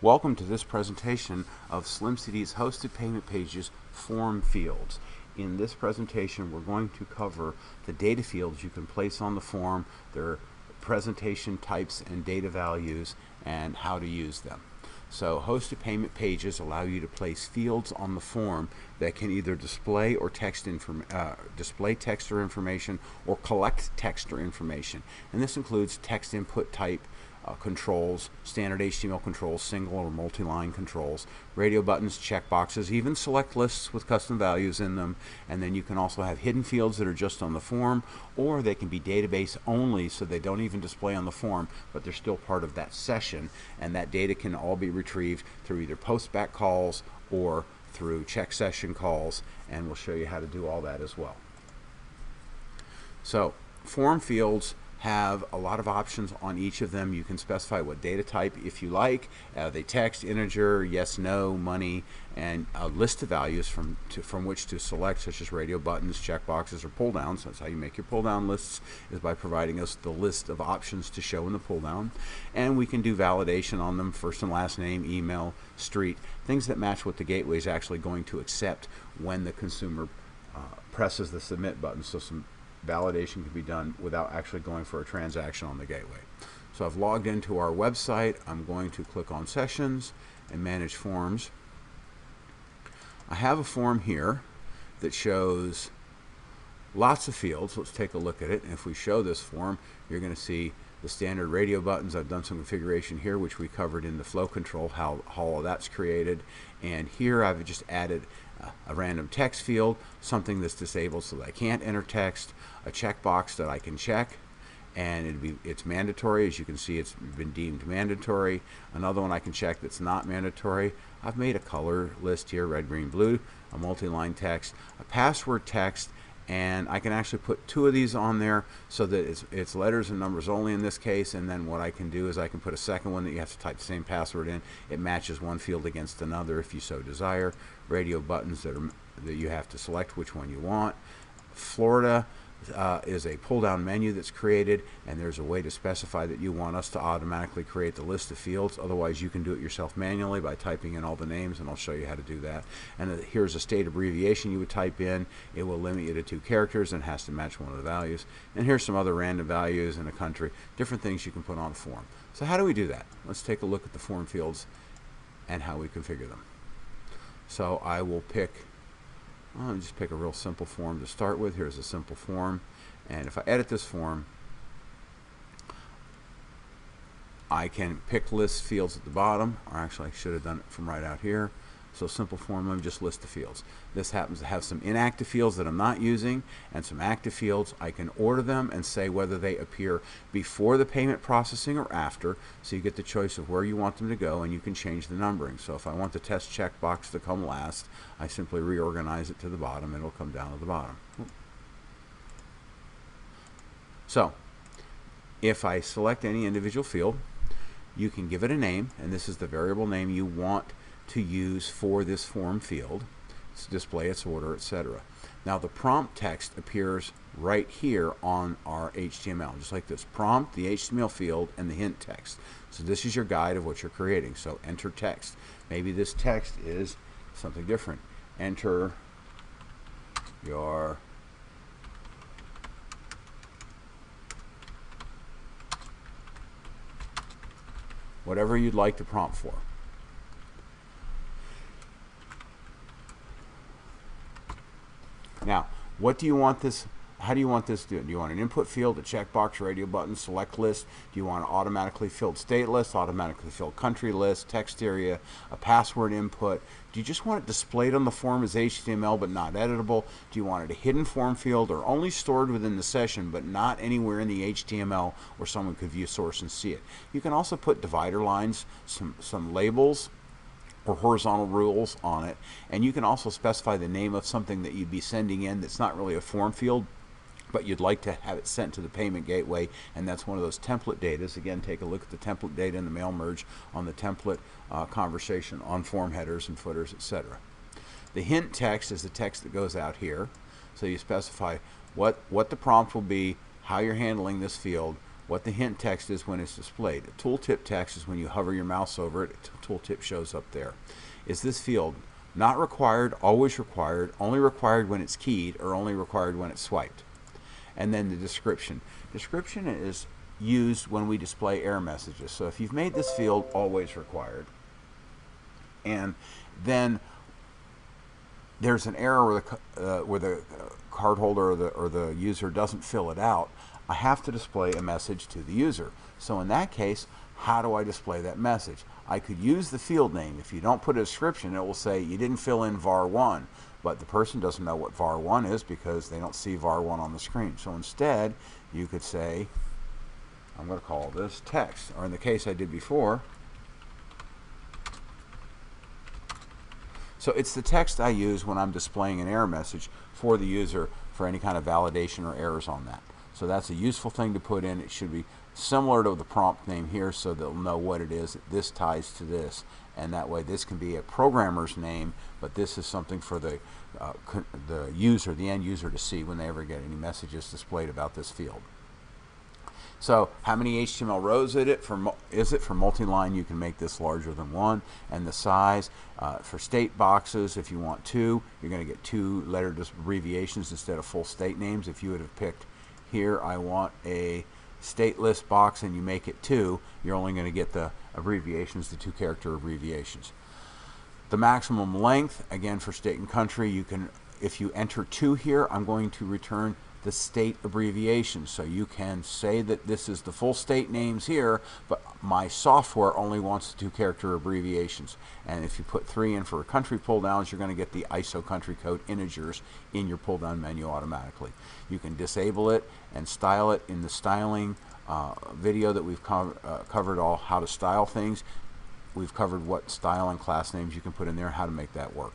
Welcome to this presentation of SlimCD's Hosted Payment Pages form fields. In this presentation, we're going to cover the data fields you can place on the form, their presentation types and data values, and how to use them. So hosted payment pages allow you to place fields on the form that can either display or display text or information, or collect text or information. And this includes text input type controls, standard HTML controls, single or multi-line controls, radio buttons, checkboxes, even select lists with custom values in them. And then you can also have hidden fields that are just on the form, or they can be database only, so they don't even display on the form, but they're still part of that session, and that data can all be retrieved through either postback calls or through check session calls, and we'll show you how to do all that as well. So form fields have a lot of options on each of them. You can specify what data type if you like. They text, integer, yes, no, money, and a list of values from which to select, such as radio buttons, checkboxes, or pull downs. That's how you make your pull down lists, is by providing us the list of options to show in the pull down. And we can do validation on them, first and last name, email, street, things that match what the gateway is actually going to accept when the consumer presses the submit button. So some validation can be done without actually going for a transaction on the gateway. So I've logged into our website. I'm going to click on Sessions and Manage Forms. I have a form here that shows lots of fields. Let's take a look at it. And if we show this form, you're going to see the standard radio buttons. I've done some configuration here, which we covered in the flow control, how all of that's created. And here I've just added a random text field, something that's disabled so that I can't enter text, a checkbox that I can check, and it's mandatory. As you can see, it's been deemed mandatory. Another one I can check that's not mandatory. I've made a color list here, red, green, blue, a multi-line text, a password text, and I can actually put two of these on there so that it's letters and numbers only in this case. And then what I can do is I can put a second one that you have to type the same password in. It matches one field against another if you so desire. Radio buttons that you have to select which one you want. Florida is a pull-down menu that's created, and there's a way to specify that you want us to automatically create the list of fields. Otherwise, you can do it yourself manually by typing in all the names, and I'll show you how to do that. And here's a state abbreviation you would type in. It will limit you to 2 characters and has to match one of the values. And here's some other random values in a country, different things you can put on a form. So how do we do that? Let's take a look at the form fields and how we configure them. So I will I'll just pick a real simple form to start with. Here's a simple form, and if I edit this form, I can pick list fields at the bottom, or actually I should have done it from right out here. So simple form, let me just list the fields. This happens to have some inactive fields that I'm not using and some active fields. I can order them and say whether they appear before the payment processing or after, so you get the choice of where you want them to go, and you can change the numbering. So if I want the test checkbox to come last, I simply reorganize it to the bottom and it'll come down to the bottom. So if I select any individual field, you can give it a name, and this is the variable name you want to use for this form field, display its order, etc. Now the prompt text appears right here on our HTML, just like this. Prompt, the HTML field, and the hint text. So this is your guide of what you're creating. So enter text. Maybe this text is something different. Enter your whatever you'd like to prompt for. Now, what do you want this? How do you want this to do? Do you want an input field, a checkbox, radio button, select list? Do you want an automatically filled state list, automatically filled country list, text area, a password input? Do you just want it displayed on the form as HTML but not editable? Do you want it a hidden form field, or only stored within the session but not anywhere in the HTML where someone could view source and see it? You can also put divider lines, some labels, or horizontal rules on it, and you can also specify the name of something that you'd be sending in that's not really a form field, but you'd like to have it sent to the payment gateway, and that's one of those template datas. Again, take a look at the template data in the mail merge on the template conversation on form headers and footers, etc. The hint text is the text that goes out here, so you specify what the prompt will be, how you're handling this field, what the hint text is when it's displayed. A tooltip text is when you hover your mouse over it, tooltip shows up there. Is this field not required, always required, only required when it's keyed, or only required when it's swiped? And then the description. Description is used when we display error messages. So if you've made this field always required, and then there's an error where the card holder or the user doesn't fill it out, I have to display a message to the user. So in that case, how do I display that message? I could use the field name. If you don't put a description, it will say you didn't fill in var1, but the person doesn't know what var1 is because they don't see var1 on the screen. So instead, you could say, I'm going to call this text, or in the case I did before, so it's the text I use when I'm displaying an error message for the user for any kind of validation or errors on that. So that's a useful thing to put in. It should be similar to the prompt name here so they'll know what it is. This ties to this, and that way this can be a programmer's name, but this is something for the user, the end user, to see when they ever get any messages displayed about this field. So how many HTML rows is it for multi-line? You can make this larger than 1, and the size for state boxes, if you want 2, you're going to get 2 letter abbreviations instead of full state names. If you would have picked here, I want a state list box, and you make it 2, you're only going to get the abbreviations, the 2-character abbreviations. The maximum length, again for state and country, you can, if you enter 2 here, I'm going to return the state abbreviation. So you can say that this is the full state names here, but my software only wants the 2-character abbreviations. And if you put 3 in for country pull downs, you're going to get the ISO country code integers in your pull down menu automatically. You can disable it and style it in the styling video that we've covered all how to style things. We've covered what style and class names you can put in there, how to make that work.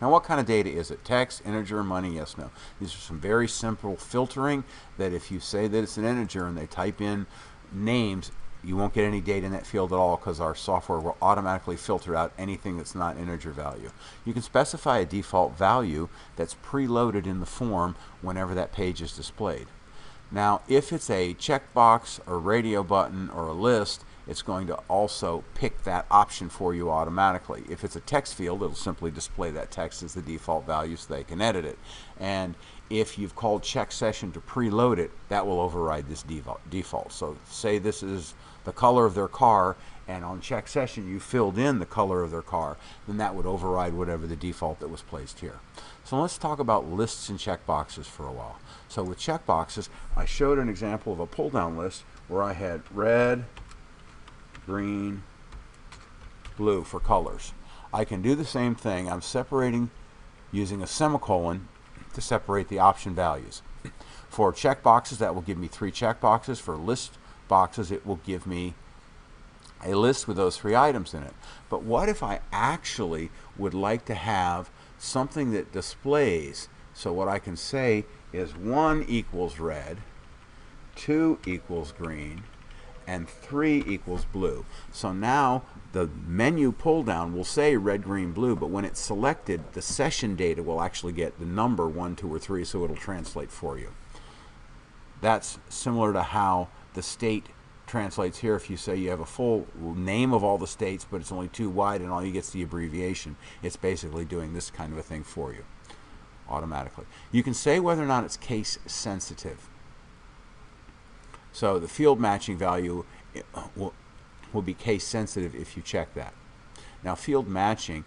Now, what kind of data is it? Text, integer, money, yes, no. These are some very simple filtering that if you say that it's an integer and they type in names, you won't get any data in that field at all because our software will automatically filter out anything that's not integer value. You can specify a default value that's preloaded in the form whenever that page is displayed. Now, if it's a checkbox or radio button or a list, it's going to also pick that option for you automatically. If it's a text field, it'll simply display that text as the default value so they can edit it. And if you've called check session to preload it, that will override this default. So say this is the color of their car, and on check session you filled in the color of their car, then that would override whatever the default that was placed here. So let's talk about lists and checkboxes for a while. So with checkboxes, I showed an example of a pull down list where I had red, green, blue for colors. I can do the same thing. I'm separating using a semicolon to separate the option values. For checkboxes, that will give me 3 checkboxes. For list boxes, it will give me a list with those 3 items in it. But what if I actually would like to have something that displays? So what I can say is 1 equals red, 2 equals green, and 3 equals blue. So now the menu pull down will say red, green, blue, but when it's selected, the session data will actually get the number 1, 2, or 3, so it'll translate for you. That's similar to how the state translates here. If you say you have a full name of all the states, but it's only 2 wide and all you get is the abbreviation, it's basically doing this kind of a thing for you automatically. You can say whether or not it's case sensitive. So the field matching value will be case sensitive if you check that. Now, field matching,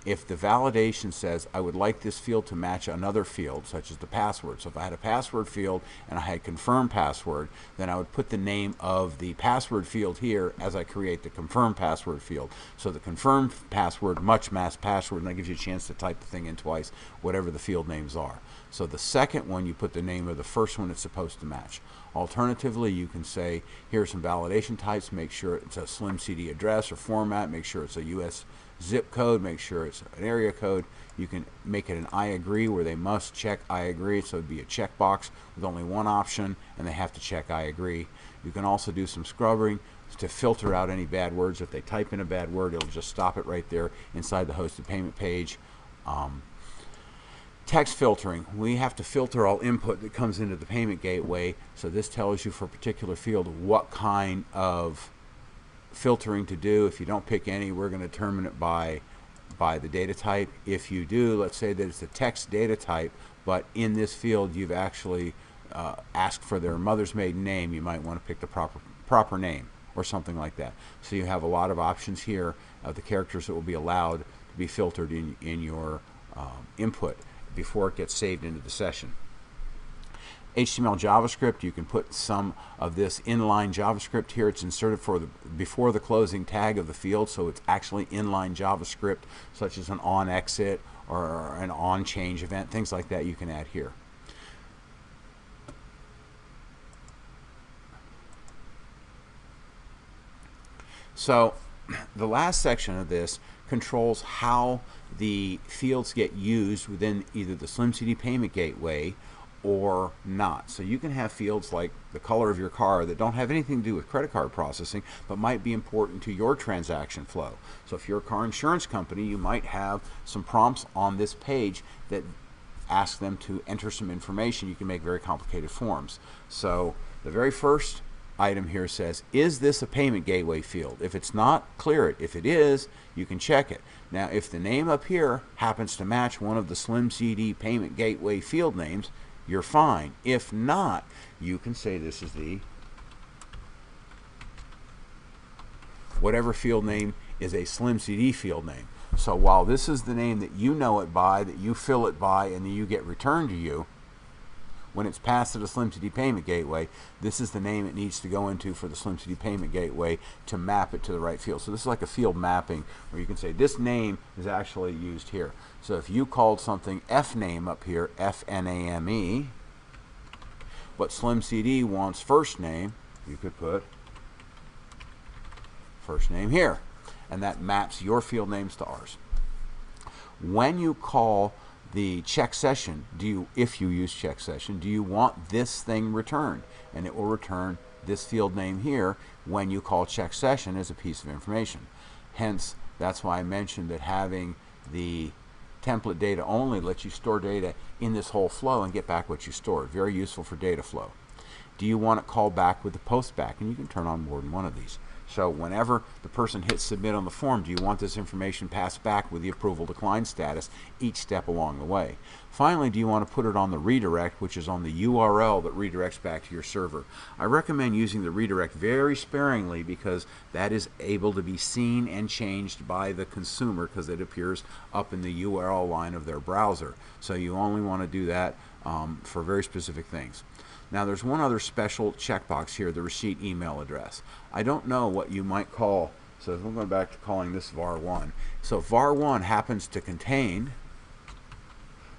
if the validation says I would like this field to match another field, such as the password. So if I had a password field and I had confirm password, then I would put the name of the password field here as I create the confirm password field. So the confirm password much match password, and that gives you a chance to type the thing in twice, whatever the field names are. So the second one, you put the name of the first one it's supposed to match. Alternatively, you can say, here's some validation types, make sure it's a slim CD address or format, make sure it's a US zip code, make sure it's an area code. You can make it an I agree where they must check I agree, so it'd be a checkbox with only one option and they have to check I agree. You can also do some scrubbing to filter out any bad words. If they type in a bad word, it'll just stop it right there inside the hosted payment page. Text filtering. We have to filter all input that comes into the payment gateway. So this tells you for a particular field what kind of filtering to do. If you don't pick any, we're going to determine it by the data type. If you do, let's say that it's a text data type, but in this field you've actually asked for their mother's maiden name, you might want to pick the proper name or something like that. So you have a lot of options here of the characters that will be allowed to be filtered in your input before it gets saved into the session. HTML JavaScript, you can put some of this inline JavaScript here. It's inserted before the closing tag of the field, so it's actually inline JavaScript, such as an on exit or an on change event, things like that you can add here. So the last section of this controls how the fields get used within either the SlimCD payment gateway or not. So you can have fields like the color of your car that don't have anything to do with credit card processing, but might be important to your transaction flow. So if you're a car insurance company, you might have some prompts on this page that ask them to enter some information. You can make very complicated forms. So the very first item here says, is this a payment gateway field? If it's not, clear it. If it is, you can check it. Now, if the name up here happens to match one of the SlimCD payment gateway field names, you're fine. If not, you can say this is the whatever field name is a SlimCD field name. So while this is the name that you know it by, that you fill it by, and then you get returned to you, when it's passed to the SlimCD payment gateway, this is the name it needs to go into for the SlimCD payment gateway to map it to the right field. So this is like a field mapping where you can say this name is actually used here. So if you called something FNAME up here, FNAME, but SlimCD wants first name, you could put first name here. And that maps your field names to ours. When you call the check session, if you use check session, do you want this thing returned? And it will return this field name here when you call check session as a piece of information. Hence, that's why I mentioned that having the template data only lets you store data in this whole flow and get back what you stored. Very useful for data flow. Do you want it called back with the post back? And you can turn on more than one of these. So whenever the person hits submit on the form, do you want this information passed back with the approval decline status each step along the way? Finally, do you want to put it on the redirect, which is on the URL that redirects back to your server? I recommend using the redirect very sparingly because that is able to be seen and changed by the consumer because it appears up in the URL line of their browser. So you only want to do that for very specific things. Now there's one other special checkbox here, the receipt email address. I don't know what you might call, so we're going back to calling this var1. So var1 happens to contain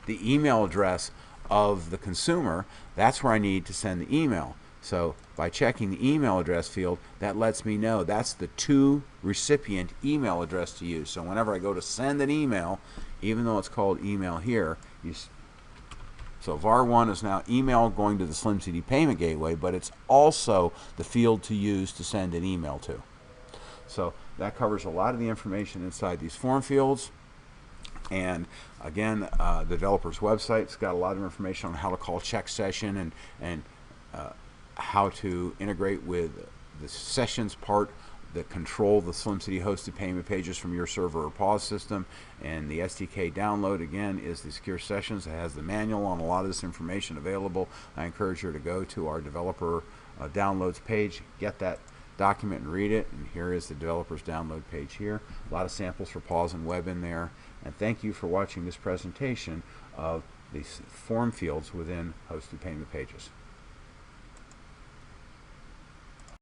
the email address of the consumer. That's where I need to send the email. So by checking the email address field, that lets me know that's the to recipient email address to use. So whenever I go to send an email, even though it's called email here, so var1 is now email going to the SlimCD payment gateway, but it's also the field to use to send an email to. So that covers a lot of the information inside these form fields. And again, the developer's website's got a lot of information on how to call check session and how to integrate with the sessions part that control the SlimCD hosted payment pages from your server or POS system. And the SDK download, again, is the Secure Sessions. It has the manual on a lot of this information available. I encourage you to go to our developer downloads page, get that document and read it. And here is the developer's download page here. A lot of samples for POS and web in there. And thank you for watching this presentation of the form fields within hosted payment pages.